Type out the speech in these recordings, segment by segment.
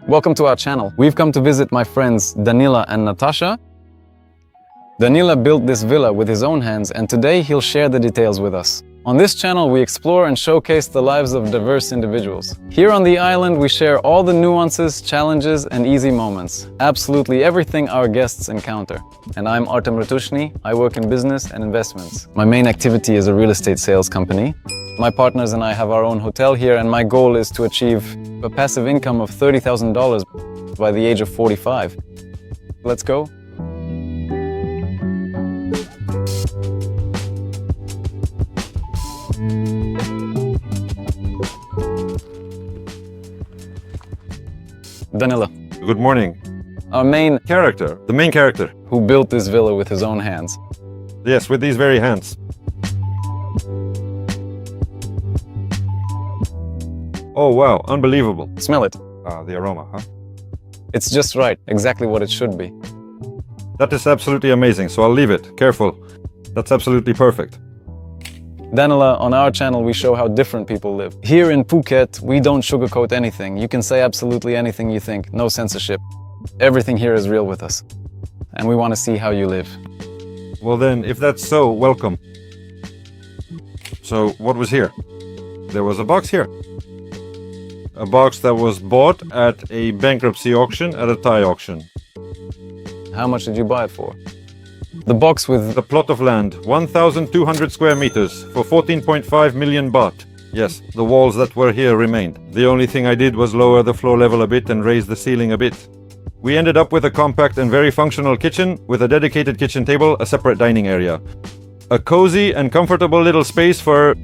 Welcome to our channel. We've come to visit my friends Danila and Natasha. Danila built this villa with his own hands, and today he'll share the details with us. On this channel, we explore and showcase the lives of diverse individuals. Here on the island, we share all the nuances, challenges, and easy moments. Absolutely everything our guests encounter. And I'm Artem. I work in business and investments. My main activity is a real estate sales company. My partners and I have our own hotel here, and my goal is to achieve a passive income of $30,000 by the age of 45. Let's go. Danila. Good morning. Our main Character, the main character. who built this villa with his own hands. Yes, with these very hands. Oh wow, unbelievable. Smell it. The aroma, huh? It's just right, exactly what it should be. That is absolutely amazing, so I'll leave it. Careful. That's absolutely perfect. Danila, on our channel we show how different people live. Here in Phuket, we don't sugarcoat anything. You can say absolutely anything you think, no censorship. Everything here is real with us. And we want to see how you live. Well then, if that's so, welcome. So, what was here? There was a box here. A box that was bought at a bankruptcy auction at a Thai auction. How much did you buy it for? The box with The plot of land, 1,200 square meters for 14.5 million baht. Yes, the walls that were here remained. The only thing I did was lower the floor level a bit and raise the ceiling a bit. We ended up with a compact and very functional kitchen with a dedicated kitchen table, a separate dining area. A cozy and comfortable little space for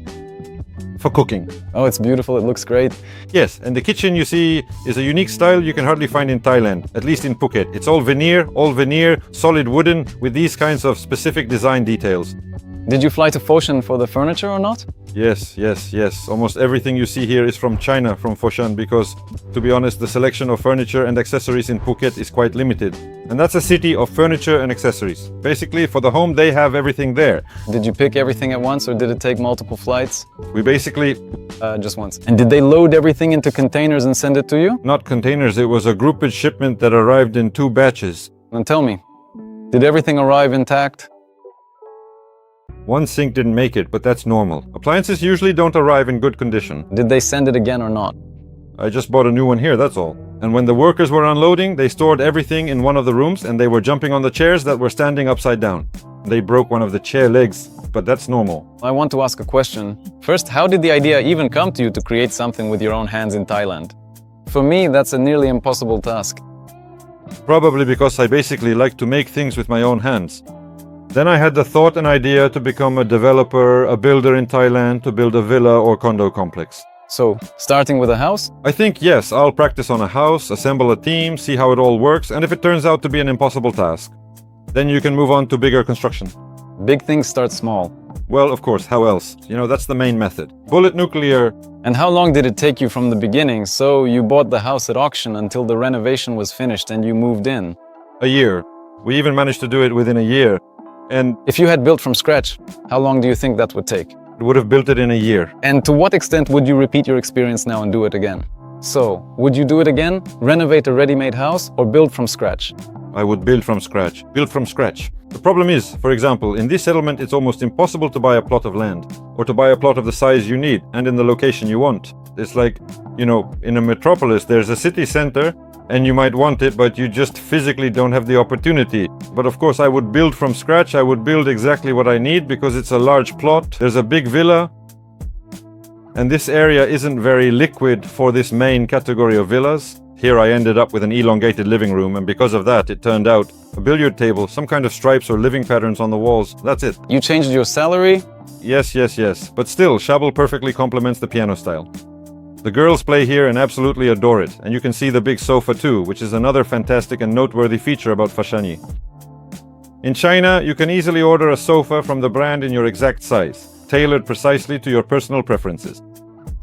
cooking. Oh, it's beautiful, it looks great. Yes, and the kitchen you see is a unique style you can hardly find in Thailand, at least in Phuket. It's all veneer, solid wooden, with these kinds of specific design details. Did you fly to Foshan for the furniture or not? Yes. Almost everything you see here is from China, from Foshan, because, to be honest, the selection of furniture and accessories in Phuket is quite limited. And that's a city of furniture and accessories. Basically, for the home, they have everything there. Did you pick everything at once or did it take multiple flights? We basically, Just once. And did they load everything into containers and send it to you? not containers, it was a groupage shipment that arrived in 2 batches. And tell me, did everything arrive intact? One sink didn't make it, but that's normal. Appliances usually don't arrive in good condition. Did they send it again or not? I just bought a new one here, that's all. And when the workers were unloading, they stored everything in one of the rooms and they were jumping on the chairs that were standing upside down. They broke one of the chair legs, but that's normal. I want to ask a question. First, how did the idea even come to you to create something with your own hands in Thailand? For me, that's a nearly impossible task. Probably because I basically like to make things with my own hands. Then I had the thought and idea to become a developer, a builder in Thailand, to build a villa or condo complex. So, starting with a house? I think, yes, I'll practice on a house, assemble a team, see how it all works, and if it turns out to be an impossible task, then you can move on to bigger construction. Big things start small. Well, of course, how else? You know, that's the main method. Bullet nuclear. And how long did it take you from the beginning? So, you bought the house at auction until the renovation was finished and you moved in? A year. We even managed to do it within a year. And If you had built from scratch, how long do you think that would take? it would have built it in a year. And to what extent would you repeat your experience now and do it again? So, would you do it again, renovate a ready-made house, or build from scratch? I would build from scratch. Build from scratch. The problem is, for example, in this settlement it's almost impossible to buy a plot of land, or to buy a plot of the size you need and in the location you want. It's like, you know, in a metropolis there's a city center and you might want it, but you just physically don't have the opportunity. But of course I would build from scratch. I would build exactly what I need because it's a large plot. There's a big villa. And this area isn't very liquid for this main category of villas. Here I ended up with an elongated living room, and because of that it turned out a billiard table, some kind of stripes or living patterns on the walls. That's it. You changed your salary? Yes. But still, Shabel perfectly complements the piano style. The girls play here and absolutely adore it, and you can see the big sofa too, which is another fantastic and noteworthy feature about Foshan. In China, you can easily order a sofa from the brand in your exact size, tailored precisely to your personal preferences.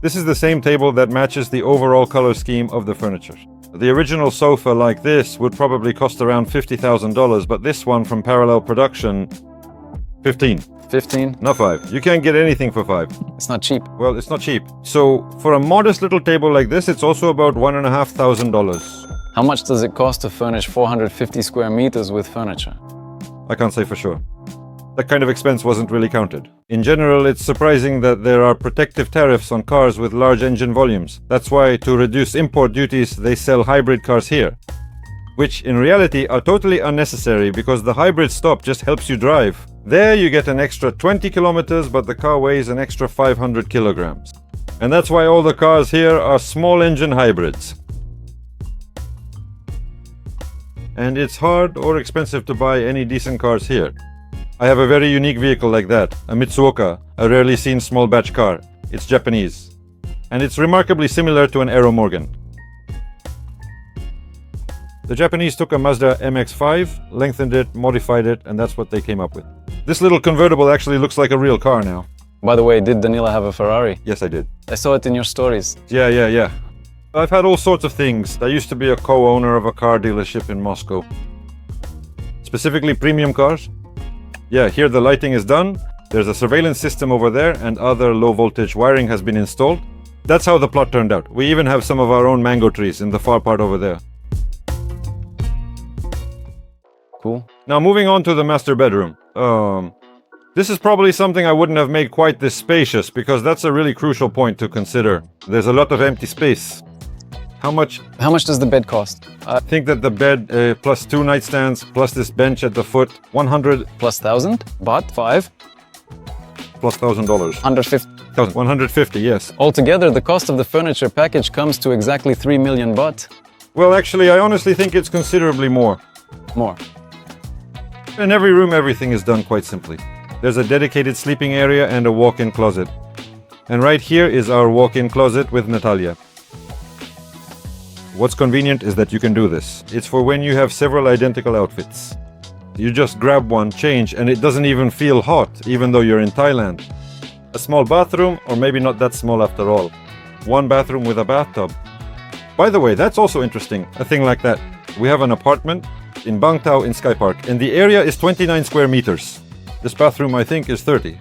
This is the same table that matches the overall color scheme of the furniture. The original sofa like this would probably cost around $50,000, but this one from Parallel Production, 15. 15? Not 5. You can't get anything for 5. It's not cheap. Well, it's not cheap. So for a modest little table like this, it's also about $1,500. How much does it cost to furnish 450 square meters with furniture? I can't say for sure. That kind of expense wasn't really counted. In general, it's surprising that there are protective tariffs on cars with large engine volumes. That's why, to reduce import duties, they sell hybrid cars here, which in reality are totally unnecessary because the hybrid stop just helps you drive. There you get an extra 20 kilometers, but the car weighs an extra 500 kilograms. And that's why all the cars here are small engine hybrids. And it's hard or expensive to buy any decent cars here. I have a very unique vehicle like that, a Mitsuoka, a rarely seen small batch car. It's Japanese. And it's remarkably similar to an Aero Morgan. The Japanese took a Mazda MX-5, lengthened it, modified it, and that's what they came up with. This little convertible actually looks like a real car now. By the way, did Danila have a Ferrari? Yes, I did. I saw it in your stories. Yeah. I've had all sorts of things. I used to be a co-owner of a car dealership in Moscow. Specifically premium cars. Yeah, here the lighting is done. There's a surveillance system over there and other low voltage wiring has been installed. That's how the plot turned out. We even have some of our own mango trees in the far part over there. Cool. Now moving on to the master bedroom. This is probably something I wouldn't have made quite this spacious because that's a really crucial point to consider. There's a lot of empty space. How much does the bed cost? I think that the bed plus 2 nightstands plus this bench at the foot, 100 Plus 1,000? Baht? 5? plus $1,000. 150. 150, yes. Altogether, the cost of the furniture package comes to exactly 3 million baht. Well, actually, I honestly think it's considerably more. More. In every room, everything is done quite simply. There's a dedicated sleeping area and a walk-in closet. And right here is our walk-in closet with Natalia. What's convenient is that you can do this. It's for when you have several identical outfits. You just grab one, change, and it doesn't even feel hot, even though you're in Thailand. A small bathroom, or maybe not that small after all. One bathroom with a bathtub. By the way, that's also interesting, a thing like that. We have an apartment in Bang Tao in Sky Park, and the area is 29 square meters. This bathroom, I think, is 30.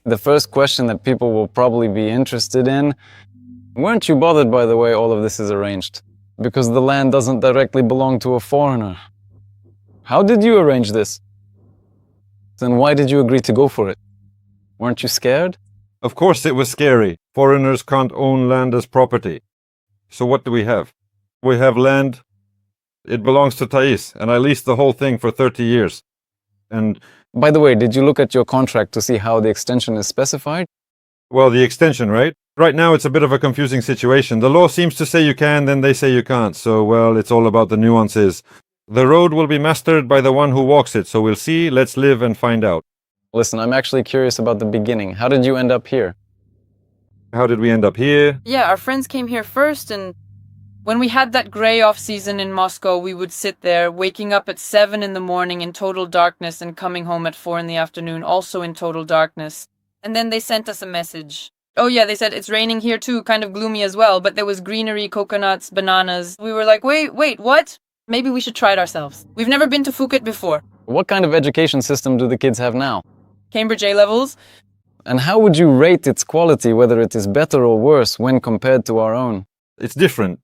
The first question that people will probably be interested in, weren't you bothered by the way all of this is arranged? Because the land doesn't directly belong to a foreigner. How did you arrange this? Then why did you agree to go for it? Weren't you scared? Of course it was scary. Foreigners can't own land as property. So what do we have? We have land. It belongs to Thais, and I leased the whole thing for 30 years. And by the way, did you look at your contract to see how the extension is specified? well, the extension, right? Right now it's a bit of a confusing situation. The law seems to say you can, then they say you can't. So, well, it's all about the nuances. The road will be mastered by the one who walks it. So we'll see, let's live and find out. Listen, I'm actually curious about the beginning. How did you end up here? How did we end up here? Yeah, our friends came here first, and when we had that gray off season in Moscow, we would sit there, waking up at 7 in the morning in total darkness and coming home at 4 in the afternoon, also in total darkness. And then they sent us a message. Oh yeah, they said it's raining here too, kind of gloomy as well, but there was greenery, coconuts, bananas. We were like, wait, what? Maybe we should try it ourselves. We've never been to Phuket before. What kind of education system do the kids have now? Cambridge A levels. And how would you rate its quality, whether it is better or worse when compared to our own? It's different.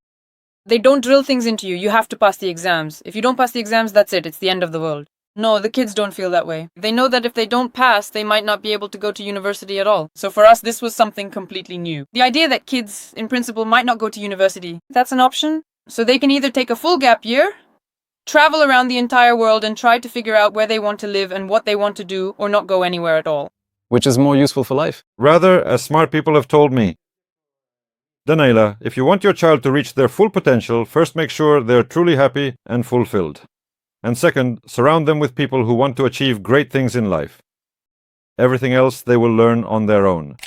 They don't drill things into you. You have to pass the exams. If you don't pass the exams, that's it. It's the end of the world. No, the kids don't feel that way. They know that if they don't pass, they might not be able to go to university at all. So for us, this was something completely new. The idea that kids, in principle, might not go to university, that's an option. So they can either take a full gap year, travel around the entire world and try to figure out where they want to live and what they want to do, or not go anywhere at all. Which is more useful for life? Rather, as smart people have told me, Danila, if you want your child to reach their full potential, first make sure they're truly happy and fulfilled. And second, surround them with people who want to achieve great things in life. Everything else they will learn on their own.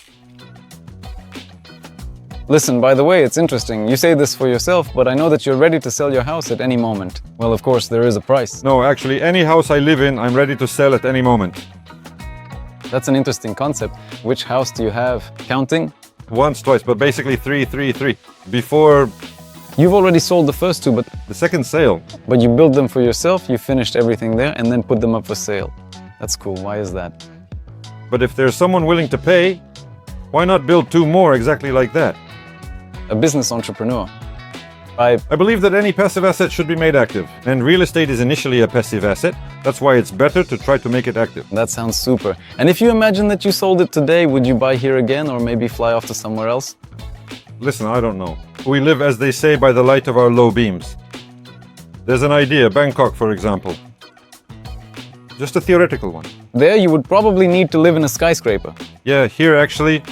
Listen, by the way, it's interesting. You say this for yourself, but I know that you're ready to sell your house at any moment. Well, of course, there is a price. No, actually, any house I live in, I'm ready to sell at any moment. That's an interesting concept. Which house do you have? Counting? Once, twice, but basically three. Before You've already sold the first two, but the second sale. you built them for yourself, you finished everything there, and then put them up for sale. That's cool. Why is that? But if there's someone willing to pay, why not build two more exactly like that? A business entrepreneur. I believe that any passive asset should be made active, and real estate is initially a passive asset. That's why it's better to try to make it active. That sounds super. And if you imagine that you sold it today, would you buy here again or maybe fly off to somewhere else? Listen, I don't know. We live, as they say, by the light of our low beams. There's an idea, Bangkok, for example. Just a theoretical one. There you would probably need to live in a skyscraper. Yeah, here actually,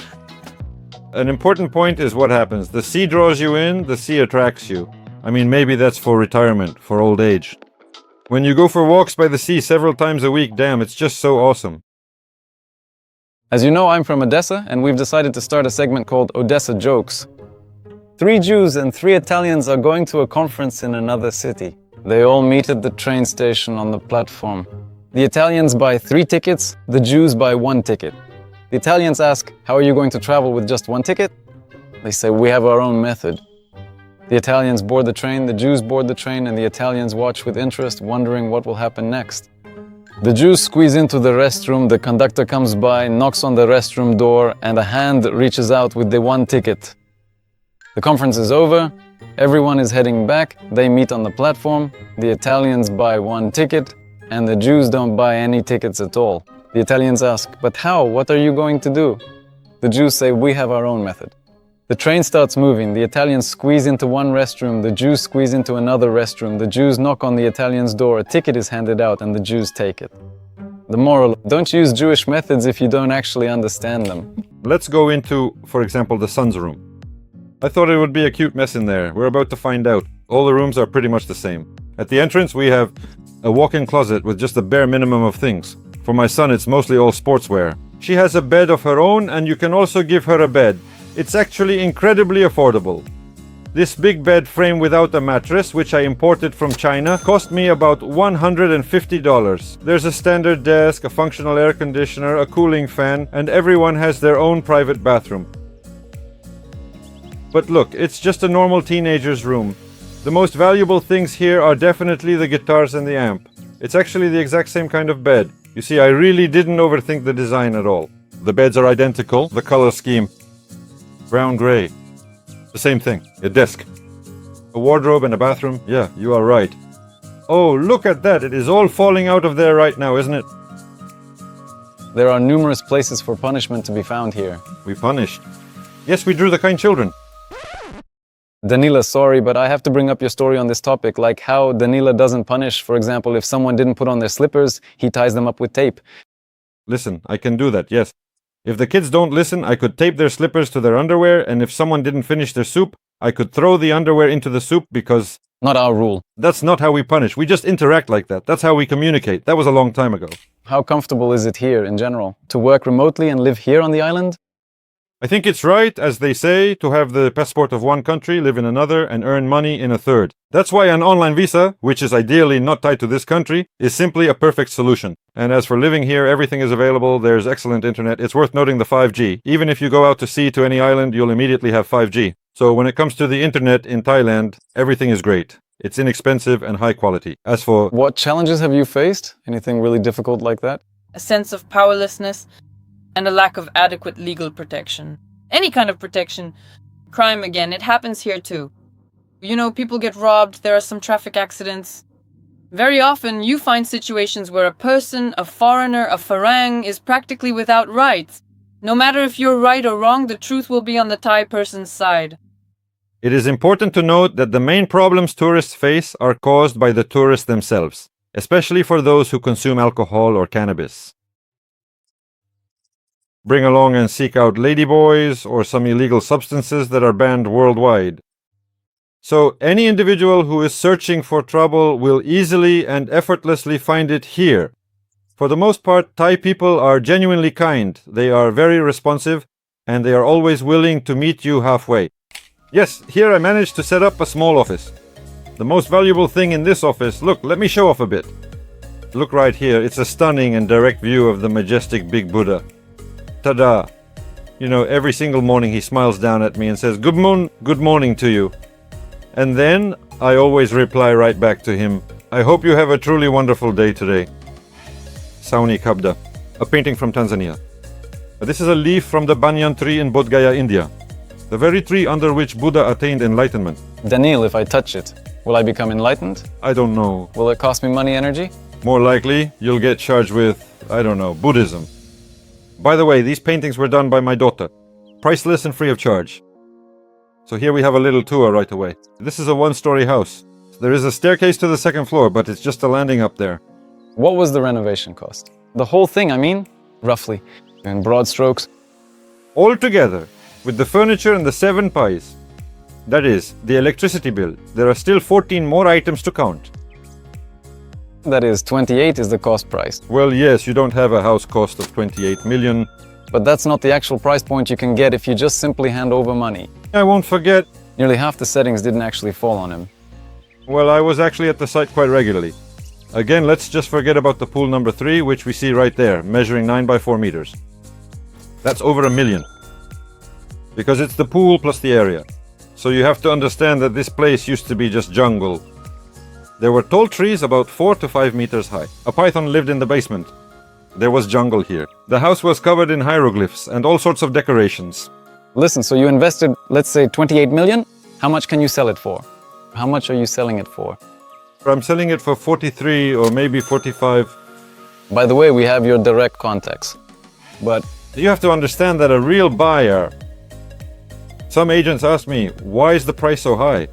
an important point is what happens. The sea draws you in, the sea attracts you. I mean, maybe that's for retirement, for old age. When you go for walks by the sea several times a week, damn, it's just so awesome. As you know, I'm from Odessa, and we've decided to start a segment called Odessa Jokes. 3 Jews and 3 Italians are going to a conference in another city. They all meet at the train station on the platform. The Italians buy 3 tickets, the Jews buy 1 ticket. The Italians ask, how are you going to travel with just 1 ticket? They say, we have our own method. The Italians board the train, the Jews board the train, and the Italians watch with interest, wondering what will happen next. The Jews squeeze into the restroom, the conductor comes by, knocks on the restroom door, and a hand reaches out with the 1 ticket. The conference is over, everyone is heading back, they meet on the platform, the Italians buy 1 ticket, and the Jews don't buy any tickets at all. The Italians ask, but how? What are you going to do? The Jews say, we have our own method. The train starts moving, the Italians squeeze into one restroom, the Jews squeeze into another restroom, the Jews knock on the Italians' door, a ticket is handed out, and the Jews take it. The moral, don't use Jewish methods if you don't actually understand them. Let's go into, for example, the son's room. I thought it would be a cute mess in there. We're about to find out. All the rooms are pretty much the same. At the entrance, we have a walk-in closet with just a bare minimum of things. For my son, it's mostly all sportswear. She has a bed of her own, and you can also give her a bed. It's actually incredibly affordable. This big bed frame without a mattress, which I imported from China, cost me about $150. There's a standard desk, a functional air conditioner, a cooling fan, and everyone has their own private bathroom. But look, it's just a normal teenager's room. The most valuable things here are definitely the guitars and the amp. It's actually the exact same kind of bed. You see, I really didn't overthink the design at all. The beds are identical, the color scheme, brown-gray. The same thing, a desk. A wardrobe and a bathroom, yeah, you are right. Oh, look at that, it is all falling out of there right now, isn't it? There are numerous places for punishment to be found here. We punished. Yes, we drew the kind children. Danila, sorry, but I have to bring up your story on this topic, like how Danila doesn't punish. For example, if someone didn't put on their slippers, he ties them up with tape. Listen, I can do that, yes. If the kids don't listen, I could tape their slippers to their underwear, and if someone didn't finish their soup, I could throw the underwear into the soup because... Not our rule. That's not how we punish. We just interact like that. That's how we communicate. That was a long time ago. How comfortable is it here in general? To work remotely and live here on the island? I think it's right, as they say, to have the passport of one country, live in another, and earn money in a third. That's why an online visa, which is ideally not tied to this country, is simply a perfect solution. And as for living here, everything is available, there's excellent internet. It's worth noting the 5G. Even if you go out to sea to any island, you'll immediately have 5G. So when it comes to the internet in Thailand, everything is great. It's inexpensive and high quality. As for... What challenges have you faced? Anything really difficult like that? A sense of powerlessness and a lack of adequate legal protection. Any kind of protection. Crime again, it happens here too. You know, people get robbed, there are some traffic accidents. Very often, you find situations where a person, a foreigner, a farang, is practically without rights. No matter if you're right or wrong, the truth will be on the Thai person's side. It is important to note that the main problems tourists face are caused by the tourists themselves, especially for those who consume alcohol or cannabis. Bring along and seek out ladyboys or some illegal substances that are banned worldwide. So any individual who is searching for trouble will easily and effortlessly find it here. For the most part, Thai people are genuinely kind, they are very responsive, and they are always willing to meet you halfway. Yes, here I managed to set up a small office. The most valuable thing in this office, look, let me show off a bit. Look right here, it's a stunning and direct view of the majestic big Buddha. Ta-da! You know, every single morning he smiles down at me and says, good morning to you. And then I always reply right back to him, I hope you have a truly wonderful day today. Sauni Kabda, a painting from Tanzania. This is a leaf from the banyan tree in Bodh Gaya, India. The very tree under which Buddha attained enlightenment. Danil, if I touch it, will I become enlightened? I don't know. Will it cost me money, energy? More likely, you'll get charged with, I don't know, Buddhism. By the way, these paintings were done by my daughter. Priceless and free of charge. So here we have a little tour right away. This is a one-story house. There is a staircase to the second floor, but it's just a landing up there. What was the renovation cost? The whole thing, I mean, roughly, in broad strokes. All together, with the furniture and the 7 pies. That is, the electricity bill. There are still 14 more items to count. That is, 28 is the cost price. Well, yes, you don't have a house cost of 28 million. But that's not the actual price point you can get if you just simply hand over money. I won't forget. Nearly half the settings didn't actually fall on him. Well, I was actually at the site quite regularly. Again, let's just forget about the pool number 3, which we see right there, measuring 9 by 4 meters. That's over $1 million. Because it's the pool plus the area. So you have to understand that this place used to be just jungle. There were tall trees about 4 to 5 meters high. A python lived in the basement. There was jungle here. The house was covered in hieroglyphs and all sorts of decorations. Listen, so you invested, let's say, 28 million? How much can you sell it for? How much are you selling it for? I'm selling it for 43 or maybe 45. By the way, we have your direct contacts. But You have to understand that a real buyer... Some agents ask me, why is the price so high?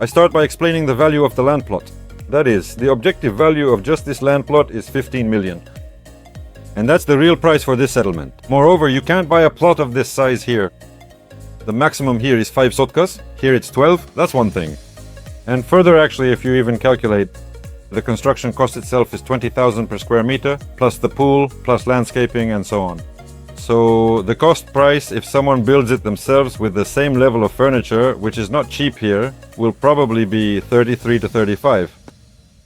I start by explaining the value of the land plot. That is, the objective value of just this land plot is 15 million. And that's the real price for this settlement. Moreover, you can't buy a plot of this size here. The maximum here is 5 sotkas, here it's 12, that's one thing. And further actually, if you even calculate, the construction cost itself is 20,000 per square meter, plus the pool, plus landscaping and so on. So the cost price, if someone builds it themselves with the same level of furniture, which is not cheap here, will probably be 33 to 35.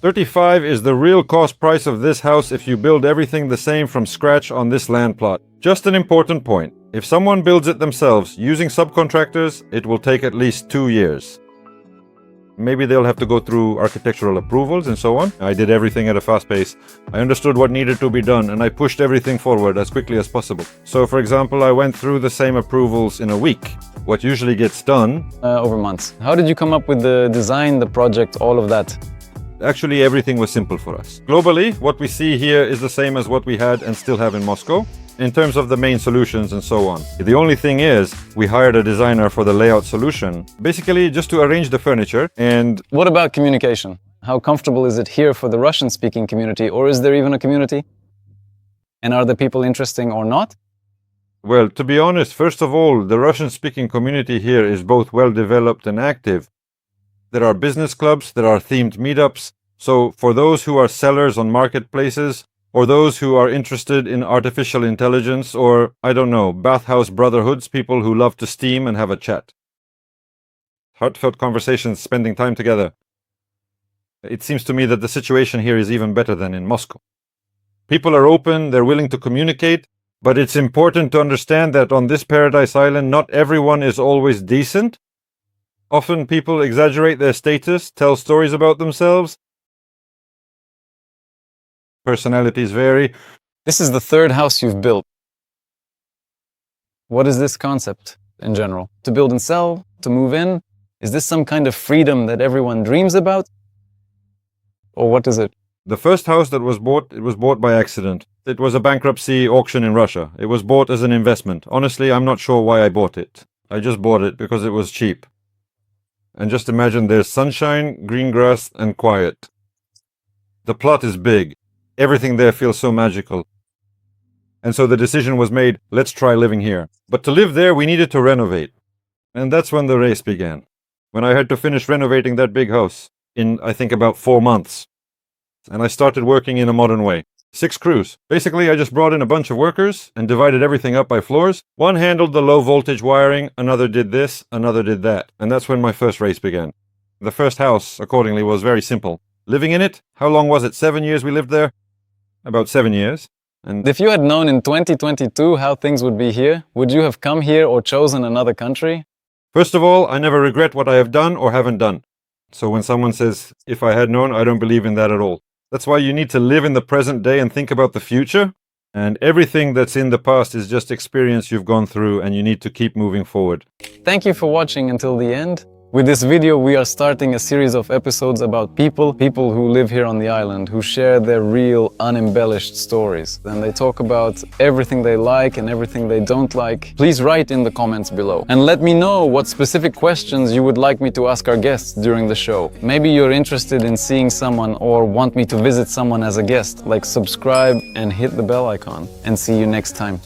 35 is the real cost price of this house if you build everything the same from scratch on this land plot. Just an important point. If someone builds it themselves using subcontractors, it will take at least 2 years. Maybe they'll have to go through architectural approvals and so on. I did everything at a fast pace. I understood what needed to be done and I pushed everything forward as quickly as possible. So for example, I went through the same approvals in a week. What usually gets done... over months. How did you come up with the design, the project, all of that? Actually, everything was simple for us. Globally, what we see here is the same as what we had and still have in Moscow, in terms of the main solutions and so on. The only thing is, we hired a designer for the layout solution, basically just to arrange the furniture and... What about communication? How comfortable is it here for the Russian-speaking community, or is there even a community? And are the people interesting or not? Well, to be honest, first of all, the Russian-speaking community here is both well-developed and active. There are business clubs, there are themed meetups. So for those who are sellers on marketplaces, or those who are interested in artificial intelligence, or, I don't know, bathhouse brotherhoods, people who love to steam and have a chat. Heartfelt conversations, spending time together. It seems to me that the situation here is even better than in Moscow. People are open, they're willing to communicate, but it's important to understand that on this paradise island, not everyone is always decent. Often people exaggerate their status, tell stories about themselves. Personalities vary. This is the third house you've built. What is this concept in general? To build and sell? To move in? Is this some kind of freedom that everyone dreams about? Or what is it? The first house that was bought, it was bought by accident. It was a bankruptcy auction in Russia. It was bought as an investment. Honestly, I'm not sure why I bought it. I just bought it because it was cheap. And just imagine there's sunshine, green grass, and quiet. The plot is big. Everything there feels so magical. And so the decision was made, let's try living here. But to live there, we needed to renovate. And that's when the race began. When I had to finish renovating that big house in, I think, about 4 months. And I started working in a modern way. 6 crews. Basically, I just brought in a bunch of workers and divided everything up by floors. One handled the low voltage wiring, another did this, another did that. And that's when my first race began. The first house, accordingly, was very simple. Living in it, how long was it? 7 years we lived there? About 7 years. And if you had known in 2022 how things would be here, would you have come here or chosen another country? First of all, I never regret what I have done or haven't done. So when someone says, if I had known, I don't believe in that at all. That's why you need to live in the present day and think about the future. And everything that's in the past is just experience you've gone through and you need to keep moving forward. Thank you for watching until the end. With this video, we are starting a series of episodes about people who live here on the island, who share their real, unembellished stories. And they talk about everything they like and everything they don't like. Please write in the comments below. And let me know what specific questions you would like me to ask our guests during the show. Maybe you're interested in seeing someone or want me to visit someone as a guest. Like, subscribe and hit the bell icon. And see you next time.